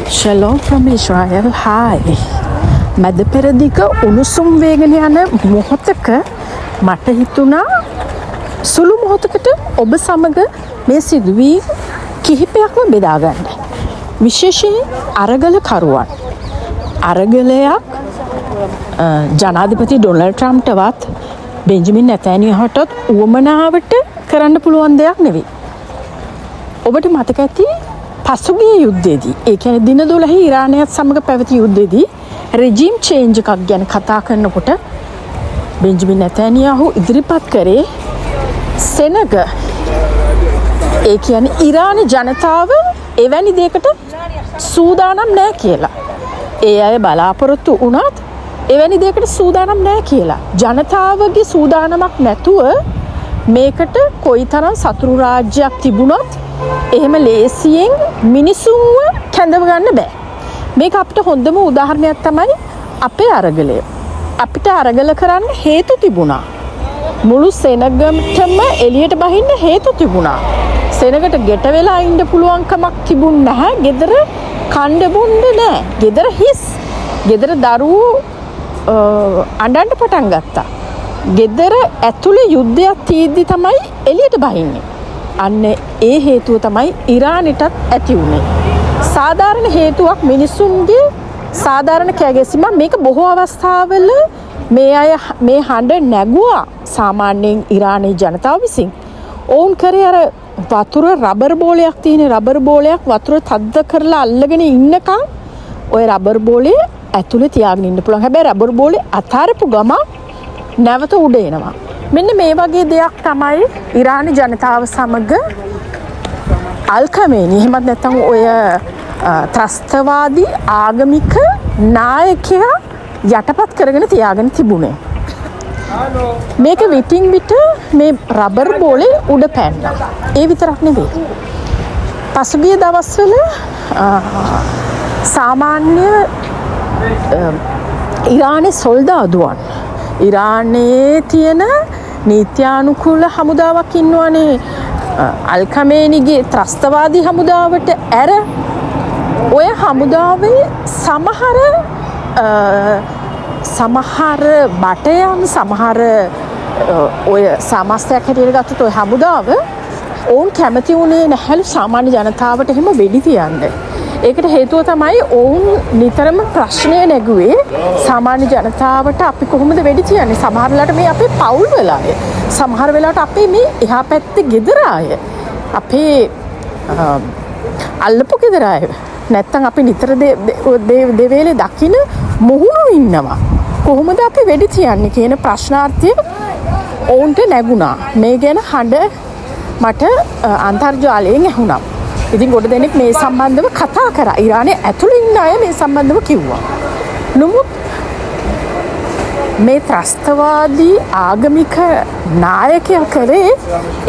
Shalom from Israel. Hi. මැද පෙරදිග උණුසුම් වේගෙන යන මොහොතක මට හිතුණා සුළු මොහොතකට ඔබ සමග මේ සිදුවීම් කිහිපයක්ම බෙදා ගන්න. විශේෂයෙන් අරගල කරුවන්. අරගලයක් ජනාධිපති ඩොනල්ඩ් ට්‍රම්ප්ටවත් බෙන්ජමින් නැතෑනියාහටත් උවමනාවට කරන්න පුළුවන් දෙයක් නෙවෙයි. ඔබට මතක ඇති පසුගිය යුද්ධයේදී ඒ කියන්නේ දින 12 ඉරානයත් සමග පැවති යුද්ධයේදී රෙජිම් චේන්ජ් එකක් ගැන කතා කරනකොට බෙන්ජමින් නැතෑනියාහු ඉදිරිපත් කරේ සෙනග ඒ කියන්නේ ඉරාන ජනතාව එවැනි දෙයකට සූදානම් නැහැ කියලා. ඒ අය බලාපොරොත්තු වුණත් එවැනි දෙයකට සූදානම් නැහැ කියලා. ජනතාවගේ සූදානමක් නැතුව මේකට කොයිතරම් සතුරු රාජ්‍යයක් තිබුණත් එහෙම ලේසියෙන් මිනිසුන්ව කැඳව ගන්න බෑ. මේක අපිට හොඳම උදාහරණයක් තමයි අපේ අරගලය. අපිට අරගල කරන්න හේතු තිබුණා. මුළු සෙනගටම එළියට බහින්න හේතු තිබුණා. සෙනගට ගෙට වෙලා ඉන්න පුළුවන්කමක් තිබුණ නැහැ. ගෙදර කණ්ඩ බොන්න නැහැ. ගෙදර හිස්. ගෙදර දරුවෝ අඬන්න පටන් ගත්තා. ගෙදර ඇතුලේ යුද්ධයක් තියෙද්දි තමයි එළියට බහින්නේ. අන්න ඒ හේතුව තමයි ඉරානෙටත් ඇති වුණේ. සාධාරණ හේතුවක් මිනිසුන්ගේ සාධාරණ කෑගැසීම. මේක බොහෝ අවස්ථාවල මේ අය මේ හඬ නැගුවා සාමාන්‍යයෙන් ඉරානයේ ජනතාව විසින්. ඔවුන් කරේ අර වතුර රබර් බෝලයක් තියෙන රබර් බෝලයක් වතුර තද්ද කරලා අල්ලගෙන ඉන්නකම් ওই රබර් බෝලේ ඇතුලේ තියාගෙන ඉන්න පුළුවන්. හැබැයි රබර් බෝලේ අතාරපු ගමන් නැවත උඩ එනවා. මෙන්න මේ වගේ දෙයක් තමයි ඉරාන ජනතාව සමග අල් ඛමේනි එහෙමත් නැත්නම් ඔය ත්‍රස්තවාදී ආගමික නායකයා යටපත් කරගෙන තියාගෙන තිබුණේ. මේක විටින් විට මේ රබර් බෝලේ උඩ පැන්නා. ඒ විතරක් නෙවෙයි. පසුගිය දවස්වල සාමාන්‍ය ඉරානයේ සොල්දාදුවන් ඉරානයේ තියෙන නීත්‍යානුකූල හමුදාවක් ඉන්නවනේ අල් ඛමේනිගේ ත්‍රස්තවාදී හමුදාවට ඇර ඔය හමුදාවේ සමහර බටයන් සමහර ඔය සමස්තයක් හැටියට ගත්තොත් ඔය හමුදාව ඔවුන් කැමති වුණේ නැහැලු සාමාන්‍ය ජනතාවට එහෙම වෙඩි තියන්න. ඒකට හේතුව තමයි ඔවුන් නිතරම ප්‍රශ්නය නැගුවේ සාමාන්‍ය ජනතාවට අපි කොහොමද වෙඩි තියන්නේ? සමහර වෙලාවට මේ අපේ පවුල් වල අය, සමහර වෙලාවට අපේ මේ එහා පැත්තේ ගෙදර අය, අපේ අල්ලපු ගෙදර අය, නැත්තම් අපි නිතර දෙවේලේ දකින්න මුහුණු ඉන්නවා. කොහොමද අපි වෙඩි තියන්නේ කියන ප්‍රශ්නාර්ථය ඔවුන්ට නැගුණා. මේ ගැන හඬ මට අන්තර්ජාලයෙන් ඇහුණා. ඉතින් ගොඩ දෙනෙක් මේ සම්බන්ධව කතා කරා. ඉරානයේ ඇතුළේ ඉන්න අය මේ සම්බන්ධව කිව්වා. නමුත් මේ ත්‍රස්තවාදී ආගමික නායකයා කරේ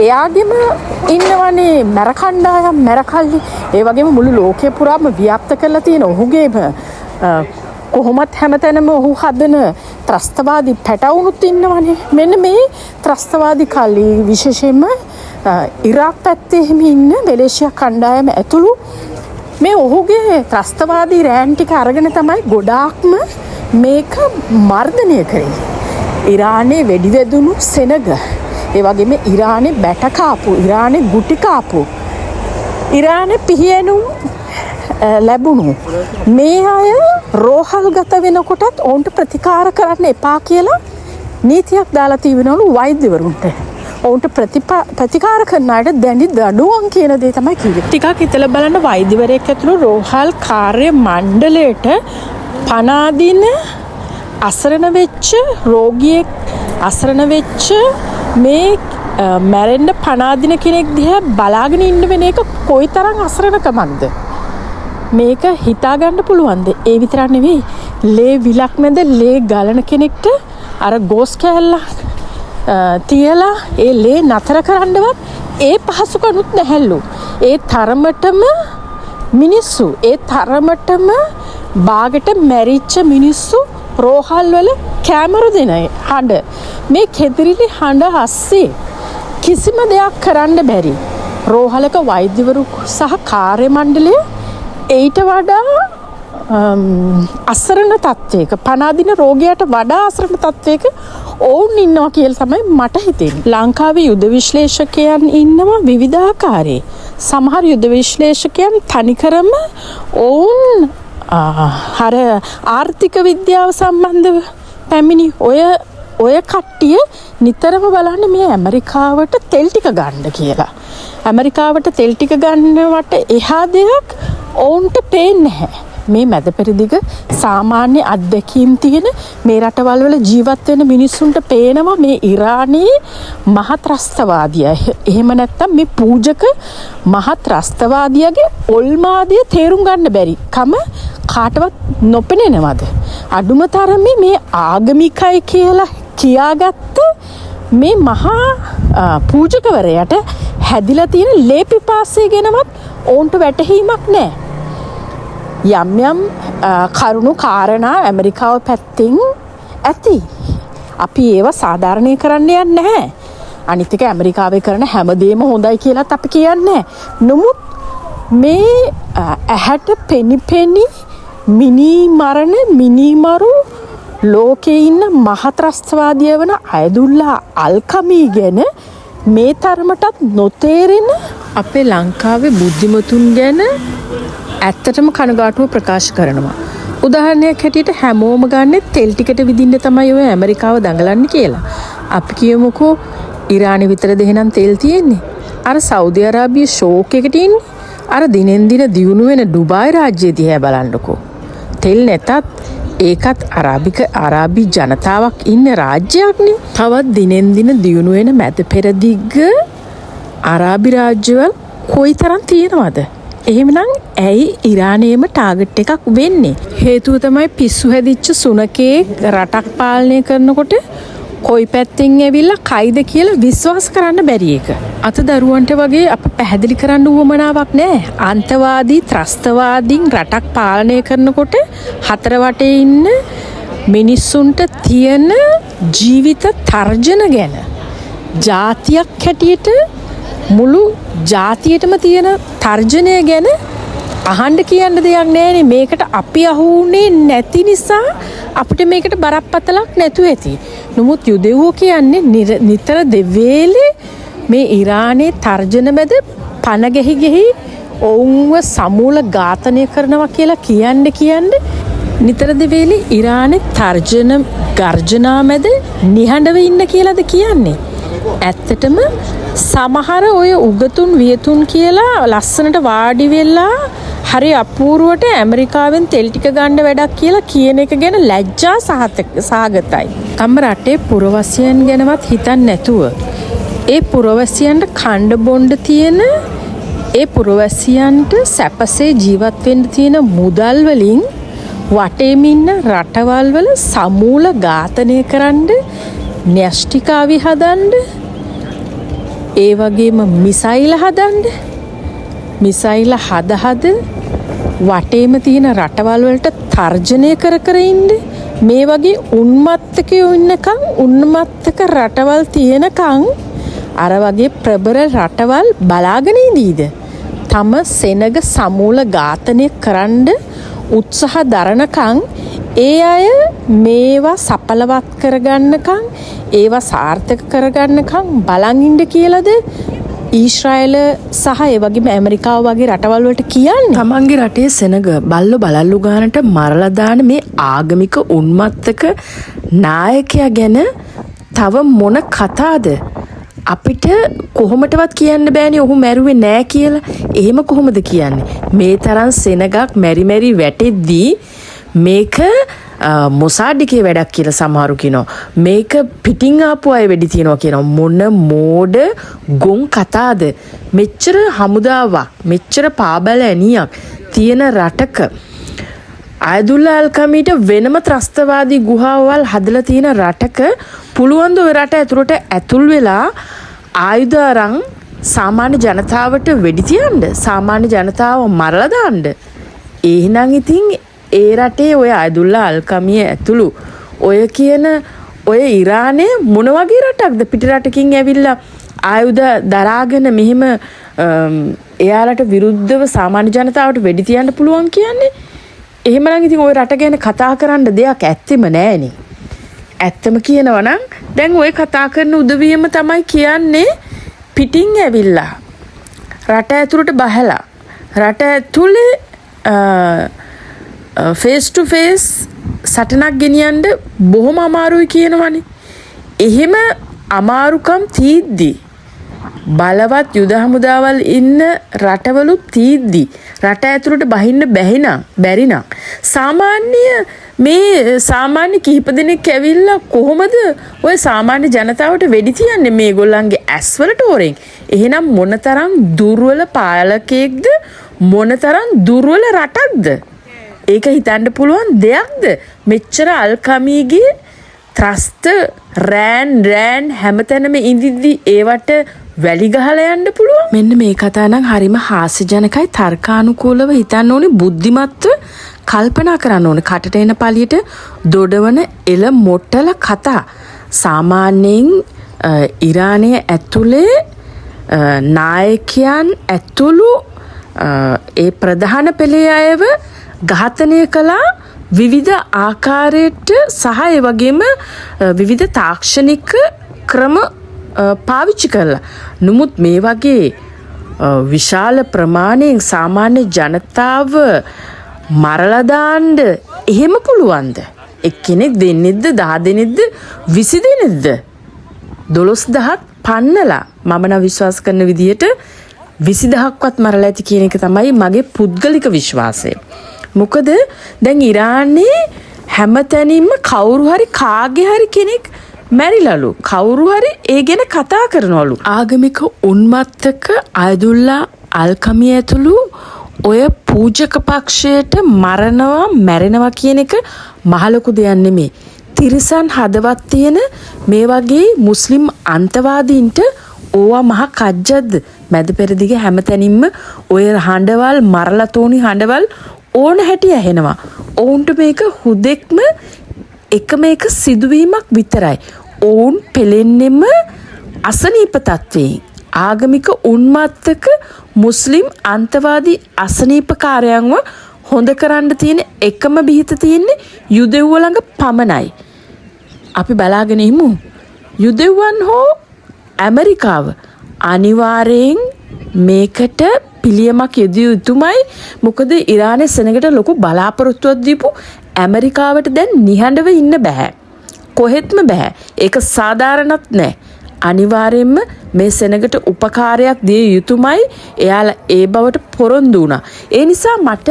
එයාගෙම ඉන්නවනේ මැරකණ්ඩායම් මැරකල්ලි. ඒ වගේම මුළු ලෝකේ පුරාම ව්‍යාප්ත කරලා තියෙන ඔහුගේම කොහොමත් හැමතැනම ඔහු හදන ත්‍රස්තවාදී පැටවුනුත් ඉන්නවනේ. මෙන්න මේ ත්‍රස්තවාදී කල්ලි විශේෂයෙන්ම ඉරාක් පැත්තේ එහෙම ඉන්න මැලේසියා කණ්ඩායම ඇතුළු මේ ඔහුගේ ත්‍රස්තවාදී රෑන් ටික අරගෙන තමයි ගොඩාක්ම මේක මර්ධනය කරේ. ඉරානයේ වෙඩි වැදුණු සෙනග, ඒ වගේම ඉරානයේ බැට කාපු, ඉරානයේ ගුටි කාපු, ඉරානයේ පිහියනුම් ලැබුණු මේ අය රෝහල් ගත වෙනකොටත් ඔවුන්ට ප්‍රතිකාර කරන්න එපා කියලා නීතියක් දාලා තිබෙනවලු වෛද්‍යවරුන්ට. ඔවුන්ට ප්‍රතිකාර කරන අයට දැඩි දඬුවම් කියන දේ තමයි කිව්වේ. ටිකක් හිතලා බලන්න වෛද්‍යවරයෙක් ඇතුළු රෝහල් කාර්ය මණ්ඩලයට පනාදින අසරණ වෙච්ච රෝගියෙක් අසරණ වෙච්ච මේ මැරෙන්න පනාදින කෙනෙක් දිහා බලාගෙන ඉන්න වෙන එක කොයිතරම් අසරණකමක්ද? මේක හිතා ගන්න පුළුවන්ද? ඒ විතරක් නෙවෙයි ලේ විලක් මැද ලේ ගලන කෙනෙක්ට අර ගෝස් කෑල්ලක් තියලා ඒ ලේ නතර කරන්නවත් ඒ පහසුකනුත් නැහැලු. ඒ තරමටම මිනිස්සු ඒ තරමටම බාගෙට මැරිච්ච මිනිස්සු රෝහල් වල කැමරු දෙන හඬ මේ කෙදිරිලි හඬ අස්සේ කිසිම දෙයක් කරන්න බැරි රෝහලක වෛද්‍යවරු සහ කාර්ය මණ්ඩලය ඊට වඩා අසරණ තත්වයක පනාදින රෝගයට වඩා අසරණ තත්වයක ඔවුන් ඉන්නවා කියලා තමයි මට හිතෙන්නේ. ලංකාවේ යුද විශ්ලේෂකයන් ඉන්නවා විවිධාකාරයේ. සමහර යුද විශ්ලේෂකයන් තනිකරම ඔවුන් හර ආර්ථික විද්‍යාව සම්බන්ධව පැමිණි ඔය කට්ටිය නිතරම බලන්න මේ ඇමරිකාවට තෙල් ටික ගන්න කියලා. ඇමරිකාවට තෙල් ටික ගන්නවට එහා දෙයක් ඔවුන්ට පේන්නේ නැහැ. මේ මැද පෙරදිග සාමාන්‍ය අත්දැකීම් තියෙන මේ රටවල් වල ජීවත් වෙන මිනිස්සුන්ට පේනවා මේ ඉරානයේ මහත් ත්‍රස්තවාදියා. එහෙම නැත්නම් මේ පූජක මහත් ත්‍රස්තවාදියාගේ ඔල්මාදිය තේරුම් ගන්න බැරි කම කාටවත් නොපෙනෙනවද? අඩුම තරමේ මේ ආගමිකයි කියලා කියාගත්ත මේ මහා පූජකවරයාට හැදිලා තියෙන ලේ පිපාසය ගැනවත් ඔවුන්ට වැටහීමක් නැහැ. යම් යම් කරුණු කාරණා ඇමරිකාව පැත්තෙන් ඇති. අපි ඒව සාධාරණය කරන්න යන්නේ නැහැ. අනිත් එක ඇමරිකාවේ කරන හැමදේම හොඳයි කියලාත් අපි කියන්නේ නැහැ. නමුත් මේ ඇහැට පෙනි මිනිමරු ලෝකේ ඉන්න මහත්‍රස්තවාදිය වන අයදුල්ලා අල්කමී ගැන මේ තරමටත් නොතේරෙන අපේ ලංකාවේ බුද්ධිමතුන් ගැන ඇත්තටම කනගාටුව ප්‍රකාශ කරනවා. උදාහරණයක් හැටියට හැමෝම ගන්න තෙල් ටිකට විදින්න තමයි ඔය ඇමරිකාව දඟලන්නේ කියලා. අපි කියමුකෝ ඉරානෙ විතරද එහෙනම් තෙල් තියෙන්නේ? අර සෞදි අරාබිය ෂෝක් එකට ඉන්නේ. අර දිනෙන් දින දියුණු වෙන ඩුබායි රාජ්‍යය දිහා බලන්නකෝ. තෙල් නැතත් ඒකත් අරාබි ජනතාවක් ඉන්න රාජ්‍යයක්නේ. තවත් දිනෙන් දින දියුණු වෙන මැද පෙරදිග අරාබි රාජ්‍යවල කොයිතරම් තියෙනවද? එහෙමනම් ඇයි ඉරානයේම ටාගට් එකක් වෙන්නේ? හේතුව තමයි පිස්සු හැදිච්ච සුනකේ රටක් පාලනය කරනකොට කොයි පැත්තෙන් ඇවිල්ලා කයිද කියලා විශ්වාස කරන්න බැරි එක. අත දරුවන්ට වගේ අප පැහැදිලි කරන්න උවමනාවක් නැහැ. අන්තවාදී ත්‍රස්තවාදීන් රටක් පාලනය කරනකොට හතර වටේ ඉන්න මිනිස්සුන්ට තියෙන ජීවිත තර්ජන ගැන ජාතියක් හැටියට මුළු ජාතියටම තියෙන තර්ජනය ගැන අහන්න කියන්න දෙයක් නැහැනේ. මේකට අපි අහුුනේ නැති නිසා අපිට මේකට බරපතලක් නැතුව ඇති. නමුත් යුදෙව්වෝ කියන්නේ නිතර දෙවේලේ මේ ඉරානයේ තර්ජන මැද පන ගෙහි ඔවුන්ව සමූල ඝාතනය කරනවා කියලා කියන්නේ නිතර දෙවේලේ ඉරානයේ තර්ජන ගර්ජනා මැද නිහඬව ඉන්න කියලාද කියන්නේ? ඇත්තටම සමහර ඔය උගතුන් වියතුන් කියලා ලස්සනට වාඩි වෙලා හරි අපූර්වට ඇමරිකාවෙන් තෙල් ටික ගන්න වැඩක් කියලා කියන එක ගැන ලැජ්ජා සහගතයි. තම රටේ පුරවැසියන් ගැනවත් හිතන්නේ නැතුව ඒ පුරවැසියන්ට කණ්ඩ බොණ්ඩ තියෙන ඒ පුරවැසියන්ට සැපසේ ජීවත් වෙන්න තියෙන මුදල් වලින් වටේම ඉන්න රටවල් වල සමූල ඝාතනය කරන්න න්‍යෂ්ටිකාවි හදන්න ඒ වගේම මිසයිල හද වටේම තියෙන රටවල් වලට තර්ජනය කර ඉන්න මේ වගේ උන්මත්තකයෝ ඉන්නකම් උන්මත්තක රටවල් තියෙනකම් අර වගේ ප්‍රබල රටවල් බලාගෙන ඉඳීද? තම සෙනග සමූල ඝාතනය කරන්න උත්සාහ දරනකම් ඒ අය මේවා සඵලවත් කරගන්නකම් ඒවා සාර්ථක කරගන්නකම් බලන් ඉන්න කියලාද ඊශ්‍රායල සහ ඒ වගේම ඇමරිකාව වගේ රටවල් වලට කියන්නේ? තමන්ගේ රටේ සෙනග බල්ලු ගානට මරලා දාන මේ ආගමික උන්මත්තක නායකයා ගැන තව මොන කතාද? අපිට කොහොමටවත් කියන්න බෑනේ ඔහු මැරුවේ නෑ කියලා. එහෙම කොහොමද කියන්නේ? මේ තරම් සෙනගක් මෙරි වැටෙද්දී මේක මොසාඩිකේ වැඩක් කියලා සමහරු කියනවා. මේක පිටින් ආපු අය වෙඩි තියනවා කියනවා. මොන මෝඩ ගොන් කතාද? මෙච්චර හමුදාවක් මෙච්චර පාබල ඇණියක් තියෙන රටක අයදුල්ලා අල්කමීට වෙනම ත්‍රස්තවාදී ගුහාවල් හදලා තියෙන රටක පුළුවන් ද ඔය රට ඇතුළට ඇතුල් වෙලා ආයුධ අරන් සාමාන්‍ය ජනතාවට වෙඩි තියන්න? සාමාන්‍ය ජනතාව මරලා දාන්න? එහෙනම් ඉතින් ඒ රටේ ඔය අයදුල්ලා අල්කමිය ඇතුළු ඔය කියන ඔය ඉරානය මොන වගේ රටක්ද? පිට රටකින් ඇවිල්ලා ආයුධ දරාගෙන මෙහෙම එයාලට විරුද්ධව සාමාන්‍ය ජනතාවට වෙඩි තියන්න පුළුවන් කියන්නේ. එහෙමනම් ඉතින් ওই රට ගැන කතා කරන්න දෙයක් ඇත්තෙම නෑනේ. ඇත්තම කියනවා නම් දැන් ওই කතා කරන උදවියම තමයි කියන්නේ පිටින් ඇවිල්ලා රට ඇතුළට බහලා රට ඇතුලේ ෆේස් ටු ෆේස් සටනක් ගෙනියන්න බොහොම අමාරුයි කියනවනේ. එහෙම අමාරුකම් තීද්දි බලවත් යුද හමුදාවල් ඉන්න රටවලු තීද්දි රට ඇතුළට බහින්න බැරි නම් සාමාන්‍ය කිහිප දෙනෙක් ඇවිල්ලා කොහොමද ඔය සාමාන්‍ය ජනතාවට වෙඩි තියන්නේ මේගොල්ලන්ගේ ඇස්වලට හොරෙන්? එහෙනම් මොනතරම් දුර්වල පාලකයෙක්ද, මොනතරම් දුර්වල රටක්ද? ඒක හිතන්න පුළුවන් දෙයක්ද? මෙච්චර අල්කමීගේ ත්‍රස්ත රෑන් හැමතැනම ඉඳිද්දි ඒවට වැලි ගහලා යන්න පුළුවන්. මෙන්න මේ කතා නම් හරිම හාස්‍යජනකයි. තර්කානුකූලව හිතන්න ඕනේ, බුද්ධිමත්ව කල්පනා කරන්න ඕනේ. කටට එන පළියට දොඩවන එල මොට්ටල කතා. සාමාන්‍යයෙන් ඉරානයේ ඇතුලේ නායකයන් ඇතුළු ඒ ප්‍රධාන පෙළේ අයව ඝාතනය කළා විවිධ ආකාරයට සහ ඒ වගේම විවිධ තාක්ෂණික ක්‍රම පාවිච්චි කරලා. නමුත් මේ වගේ විශාල ප්‍රමාණයෙන් සාමාන්‍ය ජනතාව මරලා දාන්න එහෙම පුළුවන්ද? එක්කෙනෙක් දෙන්නෙක්ද 10 දෙනෙක්ද 20 දෙනෙක්ද 12000ක් පන්නලා මම නම් විශ්වාස කරන විදිහට 20000ක්වත් මරලා ඇති කියන එක තමයි මගේ පුද්ගලික විශ්වාසය. මොකද දැන් ඉරානයේ හැමතැනින්ම කවුරු හරි කාගේ හරි කෙනෙක් මැරිලාලු. කවුරු හරි ඒ ගැන කතා කරනවලු. ආගමික උන්මත්තක අයදුල්ලා අල්කමී ඇතුළු ඔය පූජක පක්ෂයට මැරෙනවා කියන එක මහලොකු දෙයක් නෙමෙයි. තිරිසන් හදවත් තියෙන මේ වගේ මුස්ලිම් අන්තවාදීන්ට ඕවා මහ කජ්ජද්ද. මැද පෙරදිග හැමතැනින්ම ඔය හඬවල් මරලා තෝනි හඬවල් ඕන හැටි ඇහෙනවා. ඔවුන්ට මේක හුදෙක්ම එකම එක සිදුවීමක් විතරයි. ඔවුන් පෙළෙන්නෙම අසනීප තත්වයෙන්. ආගමික උන්මත්තක මුස්ලිම් අන්තවාදී අසනීපකාරයන්ව හොඳ කරන්න තියෙන එකම බිහිත තියෙන්නේ යුදෙව්ව ළඟ පමණයි. අපි බලාගෙන ඉමු. යුදෙව්වන් හෝ ඇමරිකාව අනිවාර්යෙන් මේකට පිළියමක් යෙදිය යුතුමයි. මොකද ඉරානයේ සෙනගට ලොකු බලාපොරොත්තුවක් දීපු ඇමරිකාවට දැන් නිහඬව ඉන්න බෑ. කොහෙත්ම බෑ. ඒක සාධාරණත් නෑ. අනිවාර්යෙන්ම මේ සෙනගට උපකාරයක් දිය යුතුමයි. එයාලා ඒ බවට පොරොන්දු වුණා. ඒ නිසා මට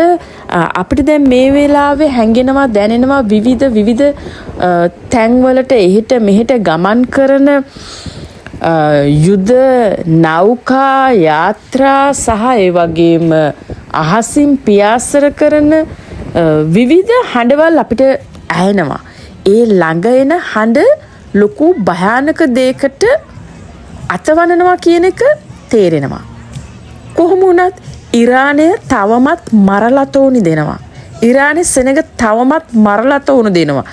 අපිට දැන් මේ වෙලාවේ හැංගෙනවා දැනෙනවා විවිධ තැන්වලට එහෙට මෙහෙට ගමන් කරන යුද නෞකා යාත්‍රා සහ ඒ වගේම අහසින් පියාසර කරන විවිධ හඬවල් අපිට ඇහෙනවා. ඒ ළඟ එන හඬ ලොකු භයානක දෙයකට අතවනනවා කියන එක තේරෙනවා. කොහොම වුණත් ඉරානය තවමත් මරලා තෝනි දෙනවා. ඉරානයේ සෙනග තවමත් මරලා තෝනු දෙනවා.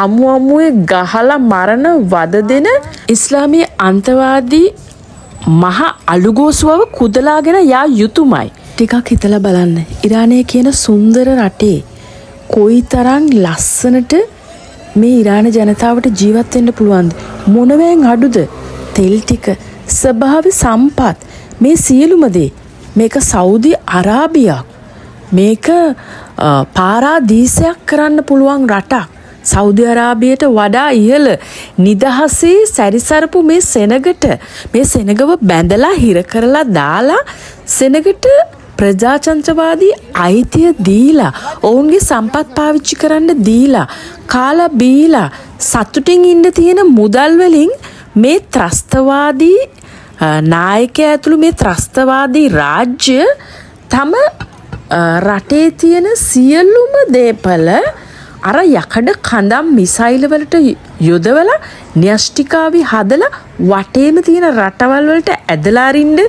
අමුවේ ගහලා මරණ වද දෙන ඉස්ලාමීය අන්තවාදී මහ අලුගෝසුවව කුදලාගෙන යා යුතුමයි. ටිකක් හිතලා බලන්න. ඉරානය කියන සුන්දර රටේ කොයිතරම් ලස්සනට මේ ඉරාන ජනතාවට ජීවත් වෙන්න පුළුවන්ද? මොනවෙන් අඩුද? තෙල් ටික, ස්වභාව සම්පත්, මේ සියලුම දේ. මේක සෞදි අරාබියක්. මේක පාරාදීසයක් කරන්න පුළුවන් රටක්. සෞදි අරාබියට වඩා ඉහළ නිදහසේ සැරිසරපු මේ සෙනගට මේ සෙනගව බැඳලා හිර කරලා දාලා සෙනගට ප්‍රජාතන්ත්‍රවාදී අයිතිය දීලා ඔවුන්ගේ සම්පත් පාවිච්චි කරන්න දීලා කාලා බීලා සතුටින් ඉන්න තියෙන මුදල් වලින් මේ ත්‍රස්තවාදී නායකයා ඇතුළු මේ ත්‍රස්තවාදී රාජ්‍ය තම රටේ තියෙන සියලුම දේපල අර යකඩ කඳම් මිසයිල් වලට යොදවලා න්‍යෂ්ටිකාවි හදලා වටේම තියෙන රටවල් වලට ඇදලා අරින්න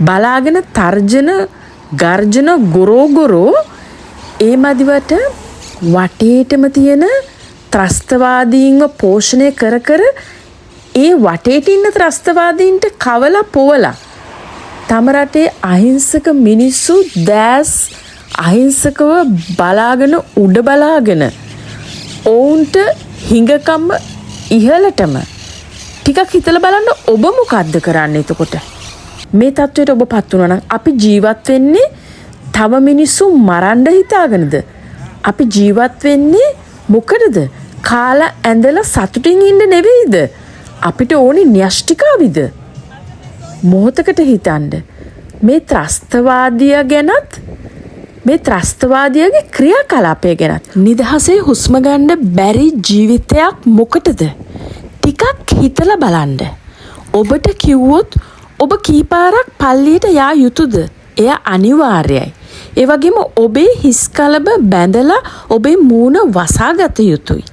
බලාගෙන තර්ජන ගර්ජන ගොරෝ ඒ මදිවට වටේටම තියෙන ත්‍රස්තවාදීන්ව පෝෂණය කර ඒ වටේට ඉන්න ත්‍රස්තවාදීන්ට කවලා පොවලා තම රටේ අහිංසක මිනිස්සු දැස් අහිංසකව බලාගෙන උඩ බලාගෙන ඔවුන්ට හිඟකම්ම ඉහළටම ටිකක් හිතලා බලන්න ඔබ මොකද්ද කරන්නේ එතකොට? මේ තත්ත්වයට ඔබ පත් වුණා නම් අපි ජීවත් වෙන්නේ තව මිනිස්සු මරන්න හිතාගෙනද? අපි ජීවත් වෙන්නේ මොකටද? කාලා ඇඳලා සතුටින් ඉන්න නෙවෙයිද? අපිට ඕනේ න්‍යෂ්ටිකාවිද? මොහොතකට හිතන්න. මේ ත්‍රස්තවාදියා ගැනත් මේ ත්‍රස්තවාදියාගේ ක්‍රියාකලාපය ගැනත් නිදහසේ හුස්ම ගන්න බැරි ජීවිතයක් මොකටද? ටිකක් හිතලා බලන්න. ඔබට කිව්වොත් ඔබ කීපාරක් පල්ලියට යා යුතුද? එය අනිවාර්යයි. ඒ වගේම ඔබේ හිස් කලබ බැඳලා ඔබේ මූණ වසාගත යුතුයි.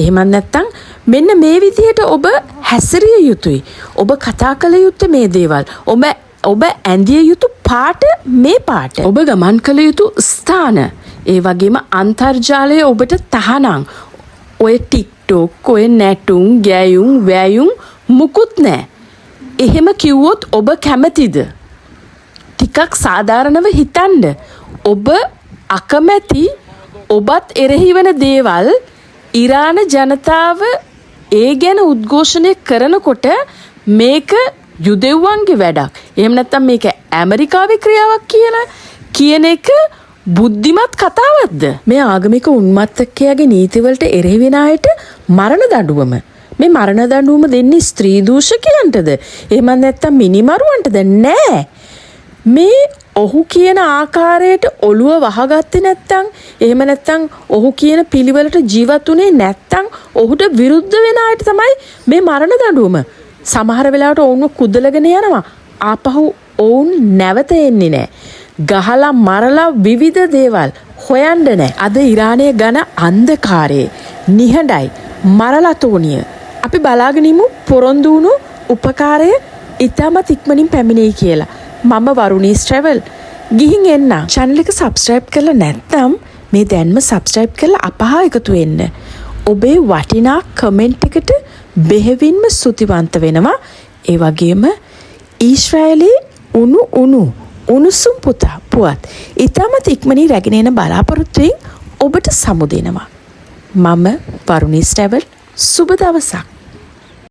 එහෙම නැත්නම් මෙන්න මේ විදිහට ඔබ හැසිරිය යුතුයි. ඔබ කතා කළ යුත්තේ මේ දේවල්. ඔබ ඇඳිය යුතු පාට මේ පාට. ඔබ ගමන් කළ යුතු ස්ථාන. ඒ වගේම අන්තර්ජාලය ඔබට තහනම්. ඔය ටික්ටොක්, ඔය නැටුම්, ගැයුම්, වැයුම් මුකුත් නැහැ. එහෙම කිව්වොත් ඔබ කැමතිද? ටිකක් සාධාරණව හිතන්න. ඔබ අකමැති ඔබත් එරෙහි වෙන දේවල් ඉරාන ජනතාව ඒ ගැන උද්ඝෝෂණය කරනකොට මේක යුදෙව්වන්ගේ වැඩක්. එහෙම නැත්නම් මේක ඇමරිකාවේ ක්‍රියාවක් කියලා කියන එක බුද්ධිමත් කතාවක්ද? මේ ආගමික උන්මත්තකයාගේ නීතිවලට එරෙහි වෙන අයට මරණ දඬුවම. මේ මරණ දඬුවම දෙන්නේ ස්ත්‍රී දූෂකයන්ටද? එහෙම නැත්නම් මිනිමරුවන්ටද? නෑ. මේ ඔහු කියන ආකාරයට ඔළුව වහගත්තේ නැත්තම්, එහෙම නැත්තම් ඔහු කියන පිළිවෙලට ජීවත් වුණේ නැත්තම් ඔහුට විරුද්ධ වෙන අයට තමයි මේ මරණ දඬුවම. සමහර වෙලාවට ඔවුන්ව කුදලගෙන යනවා. ආපහු ඔවුන් නැවත එන්නේ නැහැ. ගහලා මරලා විවිධ දේවල් හොයන්න නැහැ. අද ඉරානයේ ඝන අන්ධකාරයේ නිහඬයි මරලතෝනිය. අපි බලාගෙන ඉමු පොරොන්දු වුණු උපකාරය ඉතාමත් ඉක්මනින් පැමිණෙයි කියලා. මම වරුණීස් ට්‍රැවල් ගිහින් එන්න. channel එක subscribe කරලා නැත්නම් මේ දැන්ම subscribe කරලා අපහා එකතු වෙන්න. ඔබේ වටිනා කමෙන්ට් එකට බෙහෙවින්ම ස්තුතිවන්ත වෙනවා. ඒ වගේම ඊශ්‍රායලයේ උණුසුම් පුවත් ඉතාමත් ඉක්මනින් රැගෙන එන බලාපොරොත්තුවෙන් ඔබට සමු දෙනවා. මම වරුණීස් ට්‍රැවල් සුබ දවසක්.